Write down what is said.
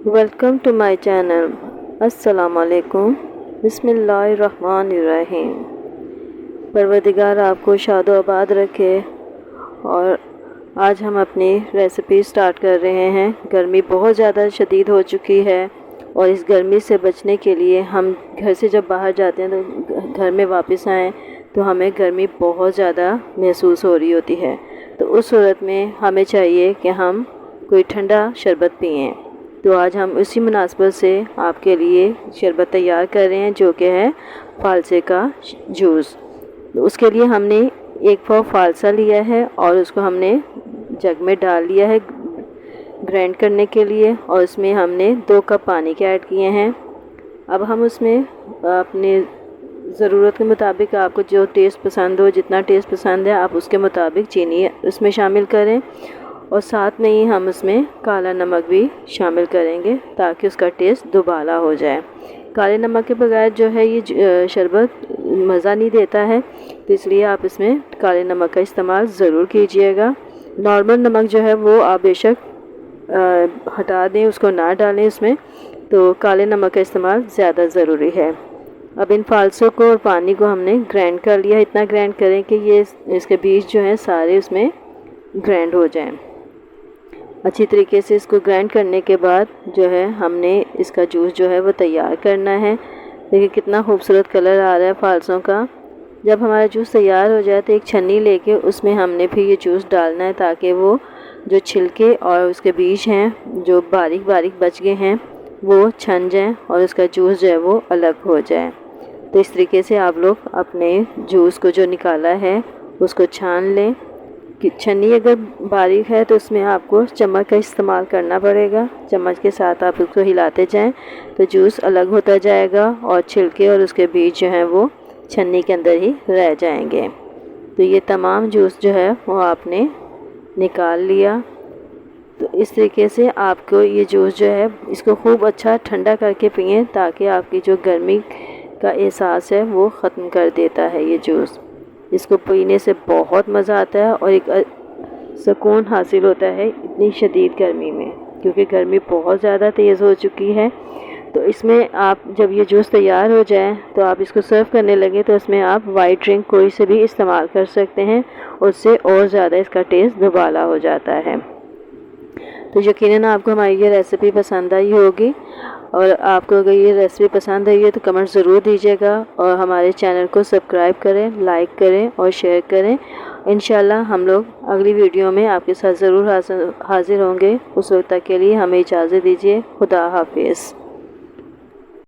Welcome to my channel. अस्सलाम वालेकुम। बिस्मिल्लाहिर्रहमानिर्रहीम। परवरदिगार आपको शादो आबाद रखे। और आज हम अपनी रेसिपी स्टार्ट कर रहे हैं। गर्मी बहुत ज़्यादा शदीद हो चुकी है और इस गर्मी से बचने के लिए हम घर से जब बाहर जाते हैं तो घर में वापस आएँ तो हमें गर्मी बहुत ज़्यादा महसूस हो रही होती है। तो उस सूरत में हमें चाहिए कि हम कोई ठंडा शरबत पिएँ। तो आज हम उसी मुनासबत से आपके लिए शरबत तैयार कर रहे हैं, जो कि है फ़ालसे का जूस। तो उसके लिए हमने 1 पाव फ़ालसा लिया है और उसको हमने जग में डाल लिया है ग्राइंड करने के लिए, और उसमें हमने 2 कप पानी के ऐड किए हैं। अब हम उसमें अपने ज़रूरत के मुताबिक, आपको जो टेस्ट पसंद हो, जितना टेस्ट पसंद है आप उसके मुताबिक चीनी उसमें शामिल करें, और साथ में ही हम उसमें काला नमक भी शामिल करेंगे ताकि उसका टेस्ट दुबाला हो जाए। काले नमक के बगैर जो है ये शरबत मज़ा नहीं देता है, तो इसलिए आप इसमें काले नमक का इस्तेमाल ज़रूर कीजिएगा। नॉर्मल नमक जो है वो आप बेशक हटा दें, उसको ना डालें इसमें, तो काले नमक का इस्तेमाल ज़्यादा ज़रूरी है। अब इन फ़ालसों को और पानी को हमने ग्राइंड कर लिया। इतना ग्राइंड करें कि ये इसके बीज जो हैं सारे उसमें ग्राइंड हो जाएं। अच्छी तरीके से इसको ग्राइंड करने के बाद जो है हमने इसका जूस जो है वो तैयार करना है। देखिए कितना खूबसूरत कलर आ रहा है फ़ालसों का। जब हमारा जूस तैयार हो जाए तो एक छन्नी लेके उसमें हमने फिर ये जूस डालना है, ताकि वो जो छिलके और उसके बीज हैं जो बारीक बारीक बच गए हैं वो छन जाएँ और उसका जूस जो है वो अलग हो जाए। तो इस तरीके से आप लोग अपने जूस को जो निकाला है उसको छान लें। कि छन्नी अगर बारीक है तो उसमें आपको चम्मच का इस्तेमाल करना पड़ेगा। चम्मच के साथ आप उसको हिलाते जाएं तो जूस अलग होता जाएगा और छिलके और उसके बीज जो हैं वो छन्नी के अंदर ही रह जाएंगे। तो ये तमाम जूस जो है वो आपने निकाल लिया। तो इस तरीके से आपको ये जूस जो है इसको खूब अच्छा ठंडा करके पिएं, ताकि आपकी जो गर्मी का एहसास है वो ख़त्म कर देता है ये जूस। इसको पीने से बहुत मज़ा आता है और एक सुकून हासिल होता है इतनी शदीद गर्मी में, क्योंकि गर्मी बहुत ज़्यादा तेज़ हो चुकी है। तो इसमें आप जब ये जूस तैयार हो जाए तो आप इसको सर्व करने लगे तो इसमें आप वाइट ड्रिंक कोई से भी इस्तेमाल कर सकते हैं, उससे और ज़्यादा इसका टेस्ट दुबाला हो जाता है। तो यकीनन आपको हमारी ये रेसिपी पसंद आई होगी, और आपको अगर ये रेसिपी पसंद आई है तो कमेंट ज़रूर दीजिएगा, और हमारे चैनल को सब्सक्राइब करें, लाइक करें और शेयर करें। इंशाल्लाह हम लोग अगली वीडियो में आपके साथ ज़रूर हाजिर होंगे। उस वक्त तक के लिए हमें इजाज़त दीजिए। खुदा हाफिज़।